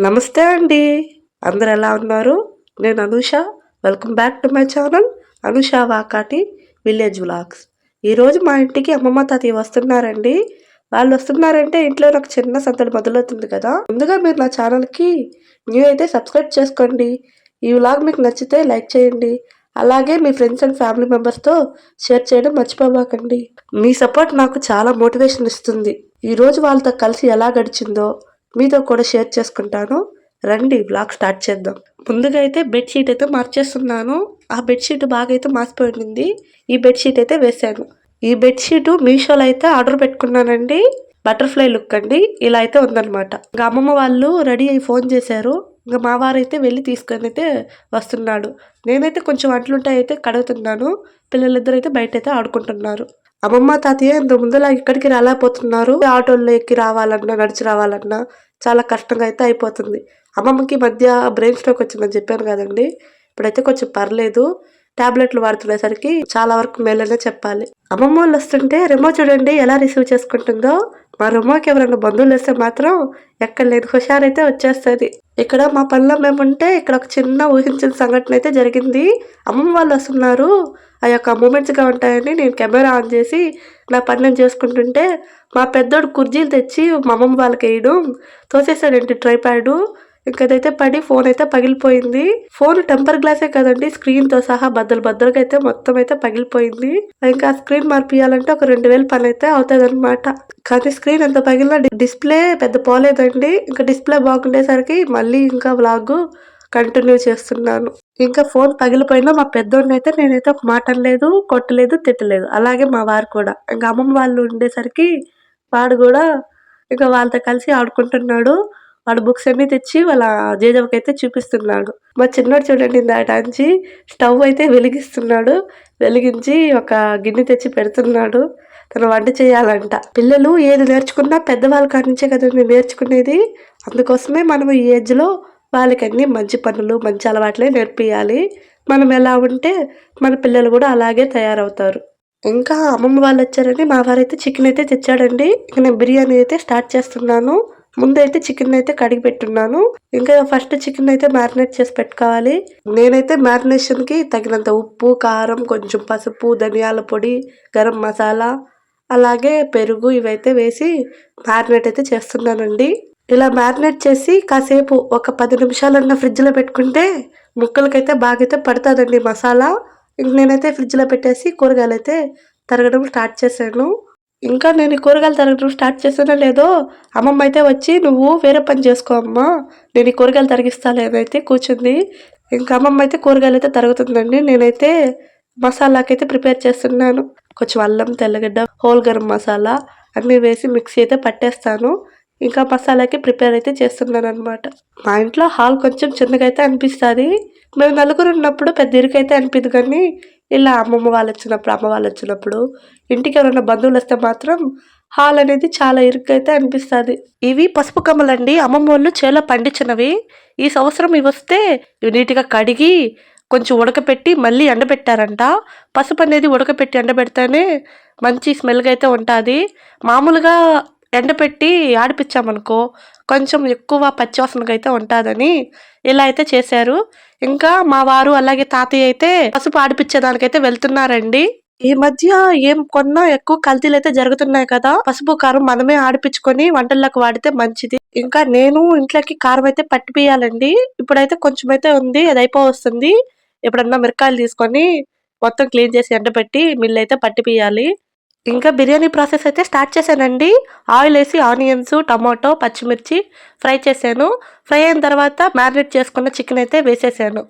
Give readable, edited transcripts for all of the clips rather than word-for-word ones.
నమస్తే అండి. అందరూ ఎలా ఉన్నారు? నేను Anusha. Welcome back to my channel Anusha Vakati village vlogs. ఈరోజు మా ఇంటికి అమ్మమ్మ, తాతయ్య వస్తున్నారండి. వాళ్ళు వస్తున్నారంటే ఇంట్లో నాకు చిన్న సందడి మొదలవుతుంది కదా! ముందుగా మీరు నా ఛానల్‌కి న్యూ అయితే సబ్స్క్రైబ్ చేసుకోండి. ఈ వ్లాగ్ మీకు నచ్చితే లైక్ చేయండి. అలాగే మీ ఫ్రెండ్స్ అండ్ ఫ్యామిలీ మెంబర్స్‌తో షేర్ చేయడం మర్చిపోమాకండి. మీ సపోర్ట్ నాకు చాలా మోటివేషన్ ఇస్తుంది. ఈరోజు వాళ్ళతో కలిసి ఎలా గడిచిందో మీతో కూడా షేర్ చేసుకుంటాను. రండి వ్లాగ్ స్టార్ట్ చేద్దాం. ముందుగా అయితే బెడ్‌షీట్ అయితే మార్చేస్తున్నాను. ఆ బెడ్‌షీట్ బాగా అయితే మాసిపోయి ఉండింది. ఈ బెడ్‌షీట్ అయితే వేశాను. ఈ బెడ్‌షీట్ మీషోలో అయితే ఆర్డర్ పెట్టుకున్నానండి. బటర్‌ఫ్లై లుక్ అండి. ఇలా అయితే ఉందన్నమాట. ఇంక అమ్మమ్మ వాళ్ళు రెడీ అయ్యి ఫోన్ చేశారు. ఇంక మా వారైతే వెళ్ళి తీసుకొని అయితే వస్తున్నాడు. నేనైతే కొంచెం అంట్లుంటాయి అయితే కడుగుతున్నాను. పిల్లలిద్దరూ అయితే బయటైతే ఆడుకుంటున్నారు. అమ్మమ్మ, తాతయ్య ఇంతకు ముందులా ఇక్కడికి రాలేకపోతున్నారు. ఆటోల్లో ఎక్కి రావాలన్నా, నడిచి రావాలన్నా చాలా కష్టంగా అయితే అయిపోతుంది. అమ్మమ్మకి ఈ మధ్య బ్రెయిన్ స్ట్రోక్ వచ్చిందని చెప్పాను కదండీ! ఇప్పుడైతే కొంచెం పర్లేదు. టాబ్లెట్లు వాడుతునేసరికి చాలా వరకు మేలనే చెప్పాలి. అమ్మమ్మోళ్ళు వస్తుంటే రెమో చూడండి ఎలా రిసీవ్ చేసుకుంటుందో. మా రెమోకి ఎవరైనా బంధువులొస్తే మాత్రం ఎక్కడలేని హుషారైతే వచ్చేస్తది. ఇక్కడ మా పనిలో మేముంటే ఇక్కడ ఒక చిన్న ఊహించిన సంఘటన అయితే జరిగింది. అమ్మమ్మ వాళ్ళు వస్తున్నారు. ఆ యొక్క మూమెంట్స్‌గా ఉంటాయని నేను కెమెరా ఆన్ చేసి నా పని నేను చేసుకుంటుంటే మా పెద్దోడు కుర్చీలు తెచ్చి మా అమ్మమ్మ వాళ్ళకేయడం తోసేసాడండి ట్రైపాడు. ఇంక అదైతే పడి ఫోన్ అయితే పగిలిపోయింది. ఫోన్ టెంపర్ గ్లాసే కదండీ! స్క్రీన్‌తో సహా బద్దలు బద్దలుగా అయితే మొత్తం అయితే పగిలిపోయింది. ఇంకా ఆ స్క్రీన్ మార్పియాలంటే ఒక 2000 పనైతే అవుతదనమాట. కానీ స్క్రీన్ ఎంత పగిలినా డిస్‌ప్లే పెద్ద పోలేదండి. ఇంకా డిస్‌ప్లే బాగుండేసరికి మళ్ళీ ఇంకా వ్లాగు కంటిన్యూ చేస్తున్నాను. ఇంకా ఫోన్ పగిలిపోయినా మా పెద్దోడినైతే నేనైతే ఒక మాట అనలేదు, కొట్టలేదు, తిట్టలేదు. అలాగే మా వారు కూడా. ఇంక అమ్మమ్మ వాళ్ళు ఉండేసరికి వాడు గూడా ఇక వాళ్ళతో కలిసి ఆడుకుంటున్నాడు. వాడు బుక్స్ అన్నీ తెచ్చి వాళ్ళ జేజవ్వకైతే చూపిస్తున్నాడు. మా చిన్నోడు చూడండి ఇందాటాంచి స్టవ్ అయితే వెలిగిస్తున్నాడు. వెలిగించి ఒక గిన్నె తెచ్చి పెడుతున్నాడు. తను వంట చేయాలంట. పిల్లలు ఏది నేర్చుకున్నా పెద్దవాళ్ళ కాడి నుంచే కదండీ నేర్చుకునేది. అందుకోసమే మనం ఈ ఏజ్‌లో వాళ్ళకన్నీ మంచి పనులు, మంచి అలవాట్లే నేర్పియాలి. మనం ఎలా ఉంటే మన పిల్లలు గూడా అలాగే తయారవుతారు. ఇంకా అమ్మమ్మ వాళ్ళొచ్చారని మా వారైతే చికెన్ అయితే తెచ్చాడండి. ఇక నేను బిర్యానీ అయితే స్టార్ట్ చేస్తున్నాను. ముందైతే చికెన్ అయితే కడిగి పెట్టున్నాను. ఇంకా ఫస్ట్ చికెన్ అయితే మ్యారినేట్ చేసి పెట్టుకోవాలి. నేనైతే మ్యారినేషన్‌కి తగినంత ఉప్పు, కారం, కొంచెం పసుపు, ధనియాల పొడి, గరం మసాలా, అలాగే పెరుగు ఇవైతే వేసి మ్యారినేట్ అయితే చేస్తున్నానండి. ఇలా మ్యారినేట్ చేసి కాసేపు ఒక 10 నిమిషాలన్నా ఫ్రిడ్జ్‌లో పెట్టుకుంటే ముక్కలకైతే బాగైతే పడతదండి మసాలా. ఇంక నేనైతే ఫ్రిడ్జ్‌లో పెట్టేసి కూరగాయలైతే తరగడం స్టార్ట్ చేశాను. ఇంకా నేను ఈ కూరగాయలు తరగడం స్టార్ట్ చేశానో లేదో అమ్మమ్మ అయితే వచ్చి "నువ్వు వేరే పని చేసుకో అమ్మా, నేను ఈ కూరగాయలు తరిగిస్తాలే" అని అయితే కూర్చుంది. ఇంకా అమ్మమ్మ అయితే కూరగాయలైతే తరుగుతుందండి. నేనైతే మసాలాకైతే ప్రిపేర్ చేస్తున్నాను. కొంచెం అల్లం, తెల్లగడ్డ, హోల్ గరం మసాలా అన్నీ వేసి మిక్సీ అయితే పట్టేస్తాను. ఇంకా మసాలాకి ప్రిపేర్ అయితే చేస్తున్నాననమాట. మా ఇంట్లో హాల్ కొంచెం చిన్నగా అయితే అనిపిస్తది. మేము నలుగురు ఉన్నప్పుడు పెద్ద ఇరుకైతే అనిపియదు కానీ, ఇలా అమ్మమ్మ వాళ్ళొచ్చినప్పుడు, అమ్మ వాళ్ళొచ్చినప్పుడు, ఇంటికి ఎవరైనా బంధువులొస్తే మాత్రం హాల్ అనేది చాలా ఇరుకైతే అనిపిస్తది. ఇవి పసుపు కమ్మలండి. అమ్మమ్మోళ్ళు చేలో పండించినవి. ఈ సంవత్సరం ఇవొస్తే ఇవి నీట్‌గా కడిగి, కొంచెం ఉడకపెట్టి మళ్ళీ ఎండబెట్టారంట. పసుపు అనేది ఉడకపెట్టి ఎండబెడితేనే మంచి స్మెల్‌గా అయితే ఉంటాది. మామూలుగా ఎండపెట్టి ఆడిపిచ్చామనుకో కొంచెం ఎక్కువ పచ్చివాసనగా అయితే ఉంటాదని ఇలా అయితే చేశారు. ఇంకా మా వారు అలాగే తాతయ్య అయితే పసుపు ఆడిపిచ్చేదానికైతే వెళ్తున్నారండి. ఈ మధ్య ఏం కొన్నా ఎక్కువ కల్తీలైతే జరుగుతున్నాయి కదా! పసుపు, కారం మనమే ఆడిపిచ్చుకొని వంటల్లోకి వాడితే మంచిది. ఇంకా నేను ఇంట్లోకి కారం అయితే పట్టిపియాలండి. ఇప్పుడైతే కొంచెమైతే ఉంది. అది అయిపోవస్తుంది. ఎప్పుడన్నా మిరపకాయలు తీసుకొని మొత్తం క్లీన్ చేసి ఎండబెట్టి మిల్లయితే పట్టిపియాలి. ఇంకా బిర్యానీ ప్రాసెస్ అయితే స్టార్ట్ చేశానండి. ఆయిలేసి ఆనియన్స్, టమాటో, పచ్చిమిర్చి ఫ్రై చేశాను. ఫ్రై అయిన తర్వాత మ్యారినేట్ చేసుకున్న చికెన్ అయితే వేసేసాను.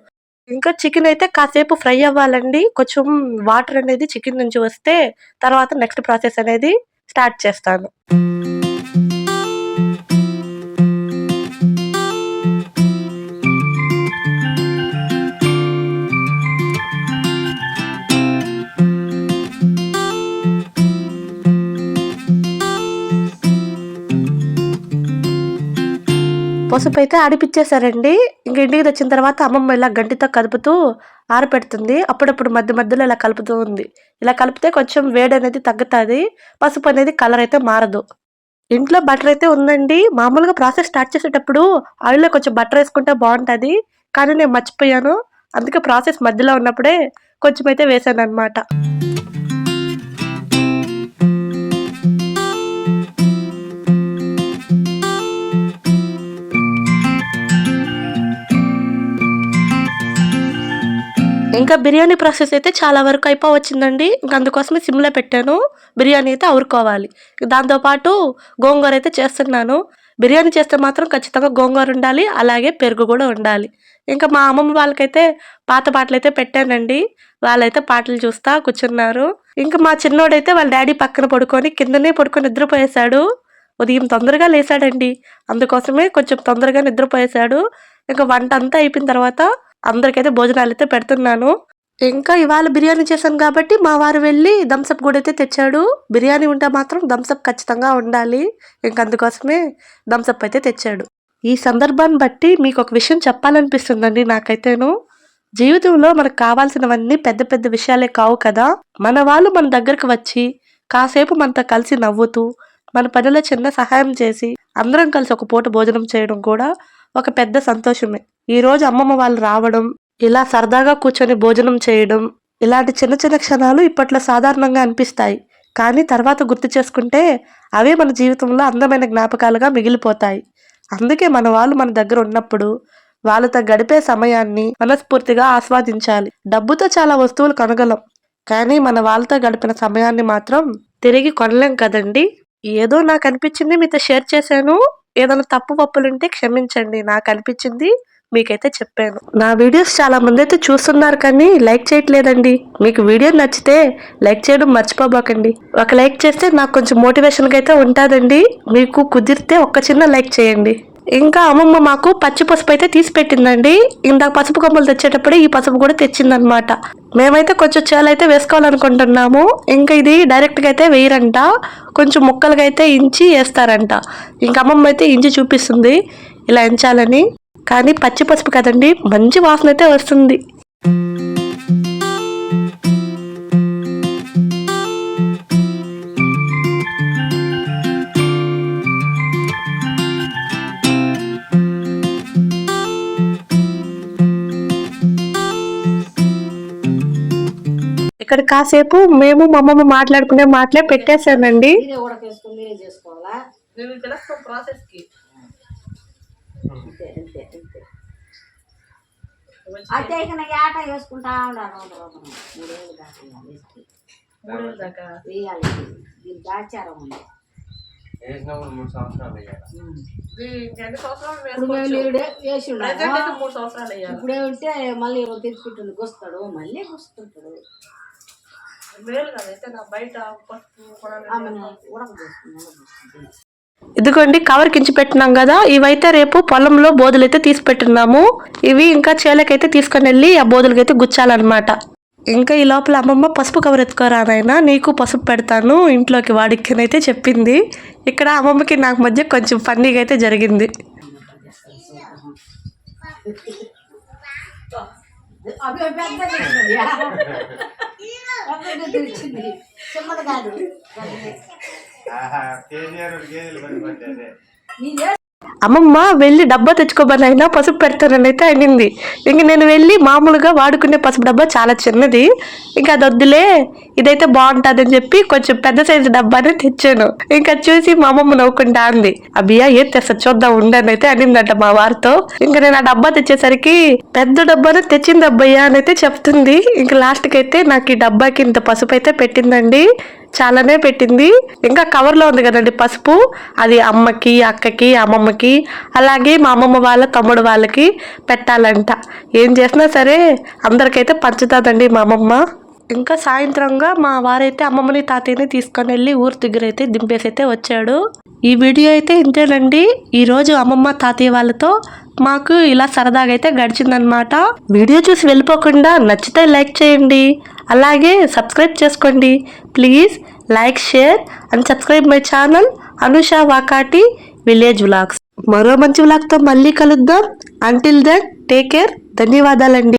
ఇంకా చికెన్ అయితే కాసేపు ఫ్రై అవ్వాలండి. కొంచెం వాటర్ అనేది చికెన్ నుంచి వస్తే తర్వాత నెక్స్ట్ ప్రాసెస్ అనేది స్టార్ట్ చేస్తాను. పసుపైతే ఆడిపిచ్చేసారండి. ఇంక ఇంటికి తెచ్చిన తర్వాత అమ్మమ్మ ఇలా గంటితో కదుపుతూ ఆరపెడుతుంది. అప్పుడప్పుడు మధ్య మధ్యలో ఇలా కలుపుతూ ఉంది. ఇలా కలిపితే కొంచెం వేడనేది తగ్గుతాది. పసుపనేది కలర్ అయితే మారదు. ఇంట్లో బటర్ అయితే ఉందండి. మామూలుగా ప్రాసెస్ స్టార్ట్ చేసేటప్పుడు ఆయిల్‌లో కొంచెం బటర్ ఏసుకుంటే బావుంటది. కానీ నేను మర్చిపోయాను. అందుకే ప్రాసెస్ మధ్యలో ఉన్నప్పుడే కొంచెం అయితే వేశాననమాట. ఇంకా బిర్యానీ ప్రాసెస్ అయితే చాలా వరకు అయిపోవచ్చిందండి. ఇంక అందుకోసమే సిమ్‌లో పెట్టాను. బిర్యానీ అయితే అవురుకోవాలి. దాంతో పాటు గోంగూర అయితే చేస్తున్నాను. బిర్యానీ చేస్తే మాత్రం ఖచ్చితంగా గోంగూర ఉండాలి. అలాగే పెరుగు గూడా ఉండాలి. ఇంకా మా అమ్మమ్మ వాళ్ళకైతే పాత పాటలైతే పెట్టానండి. వాళ్ళైతే పాటలు చూస్తా కూర్చున్నారు. ఇంకా మా చిన్నోడైతే వాళ్ళ డ్యాడీ పక్కన పడుకొని కిందనే పడుకొని నిద్రపోయేశాడు. ఉదయం తొందరగా లేసాడండి. అందుకోసమే కొంచెం తొందరగా నిద్రపోయేశాడు. ఇంక వంటంతా అయిపోయిన తర్వాత అందరికైతే భోజనాలైతే పెడుతున్నాను. ఇంకా ఇవాళ బిర్యానీ చేశాను కాబట్టి మా వారు వెళ్ళి థమ్స్ అప్ కూడా అయితే తెచ్చాడు. బిర్యానీ ఉంటే మాత్రం థమ్స్ అప్ ఖచ్చితంగా ఉండాలి. ఇంక అందుకోసమే థమ్స్ అప్ అయితే తెచ్చాడు. ఈ సందర్భాన్ని బట్టి మీకొక విషయం చెప్పాలనిపిస్తుందండి నాకైతేను. జీవితంలో మనకు కావాల్సినవన్నీ పెద్ద పెద్ద విషయాలే కావు కదా! మన వాళ్ళు మన దగ్గరకు వచ్చి కాసేపు మనతో కలిసి నవ్వుతూ, మన పనిలో చిన్న సహాయం చేసి, అందరం కలిసి ఒక పూట భోజనం చేయడం కూడా ఒక పెద్ద సంతోషమే. ఈరోజు అమ్మమ్మ వాళ్ళు రావడం, ఇలా సరదాగా కూర్చొని భోజనం చేయడం, ఇలాంటి చిన్న చిన్న క్షణాలు ఇప్పట్లో సాధారణంగా అనిపిస్తాయి. కానీ తర్వాత గుర్తు చేసుకుంటే అవే మన జీవితంలో అందమైన జ్ఞాపకాలుగా మిగిలిపోతాయి. అందుకే మన వాళ్ళు మన దగ్గర ఉన్నప్పుడు వాళ్ళతో గడిపే సమయాన్ని మనస్ఫూర్తిగా ఆస్వాదించాలి. డబ్బుతో చాలా వస్తువులు కొనగలం. కానీ మన వాళ్ళతో గడిపిన సమయాన్ని మాత్రం తిరిగి కొనలేం కదండీ! ఏదో నాకనిపించింది మీతో షేర్ చేశాను. ఏదైనా తప్పు ఒప్పులుంటే క్షమించండి. నాకనిపించింది మీకైతే చెప్పాను. నా వీడియోస్ చాలా మందైతే చూస్తున్నారు కానీ లైక్ చేయట్లేదండి. మీకు వీడియో నచ్చితే లైక్ చేయడం మర్చిపోబోకండి. ఒక లైక్ చేస్తే నాకు కొంచెం మోటివేషన్‌గా అయితే ఉంటాదండి. మీకు కుదిరితే ఒక్క చిన్న లైక్ చేయండి. ఇంకా అమ్మమ్మ మాకు పచ్చి పసుపు అయితే తీసి పెట్టిందండి. ఇందాక పసుపు కొమ్మలు తెచ్చేటప్పుడే ఈ పసుపు కూడా తెచ్చిందనమాట. మేమైతే కొంచెం చేలైతే వేసుకోవాలనుకుంటున్నాము. ఇంకా ఇది డైరెక్ట్‌గా అయితే వేయరంట. కొంచెం ముక్కలుగా అయితే ఇంచి ఏస్తారంట. ఇంక అమ్మమ్మ అయితే ఇంచి చూపిస్తుంది ఇలా ఎంచాలని. కానీ పచ్చి పసుపు కదండి, మంచి వాసన అయితే వస్తుంది. ఇక్కడ కాసేపు మేము మా అమ్మమ్మ మాట్లాడుకునే మాటలే పెట్టేశానండి. అయితే ఇక ఆట వేసుకుంటా ఉండాలి. 3 ఏళ్ళు దాకా వేయాలి. దీనికి ఆచారం ఉంది. ఇప్పుడే ఉంటే మళ్ళీ తెచ్చుకుంటుంది గుస్తాడు, మళ్ళీ గుస్తుంటాడు. ఇదిగోండి కవర్ కించి పెట్టినాం కదా, ఇవైతే రేపు పొలంలో బోధులైతే తీసి పెట్టున్నాము. ఇవి ఇంకా చేలకైతే తీసుకొని వెళ్ళి ఆ బోధులకైతే గుచ్చాలన్నమాట. ఇంకా ఈ లోపల అమ్మమ్మ పసుపు కవర్ ఎత్తుకోరా నాయనా, నీకు పసుపు పెడతాను ఇంట్లోకి వాడిక్కనైతే చెప్పింది. ఇక్కడ అమ్మమ్మకి నాకు మధ్య కొంచెం ఫన్నీగా అయితే జరిగింది. అమ్మమ్మ వెళ్ళి డబ్బా తెచ్చుకోబోనైనా పసుపు పెడతానని అయితే అనింది. ఇంక నేను వెళ్ళి మామూలుగా వాడుకునే పసుపు డబ్బా చాలా చిన్నది, ఇంకా అది వద్దులే ఇదైతే బాగుంటుంది అని చెప్పి కొంచెం పెద్ద సైజు డబ్బానే తెచ్చాను. ఇంకా చూసి మా అమ్మమ్మ నవ్వుకుంటా అంది, అబ్బియా ఏం తెస్తా చూద్దాం ఉండని అయితే అనిందంట మా వారితో. ఇంకా నేను ఆ డబ్బా తెచ్చేసరికి పెద్ద డబ్బానే తెచ్చింది అబ్బయ్యా అని అయితే చెప్తుంది. ఇంకా లాస్ట్కి అయితే నాకు ఈ డబ్బాకి ఇంత పసుపు అయితే పెట్టిందండి, చాలానే పెట్టింది. ఇంకా కవర్లో ఉంది కదండి పసుపు, అది అమ్మకి, అక్కకి, అమ్మమ్మకి, అలాగే మా అమ్మమ్మ వాళ్ళ తమ్ముడు వాళ్ళకి పెట్టాలంట. ఏం చేసినా సరే అందరికైతే పంచుతుందండి మా అమ్మమ్మ. ఇంకా సాయంత్రంగా మా వారైతే అమ్మమ్మని తాతయ్యని తీసుకొని వెళ్ళి ఊరు దగ్గర అయితే దింపేసి అయితే వచ్చాడు. ఈ వీడియో అయితే ఇంతేనండి. ఈరోజు అమ్మమ్మ తాతయ్య వాళ్ళతో మాకు ఇలా సరదాగా అయితే గడిచిందనమాట. వీడియో చూసి వెళ్ళిపోకుండా నచ్చితే లైక్ చేయండి, అలాగే సబ్స్క్రైబ్ చేసుకోండి. Please like, share and subscribe my channel Anusha Vakati village vlogs. మరో మంచి వ్లాగ్తో మళ్ళీ కలుద్దాం. Until then take care. ధన్యవాదాలండి.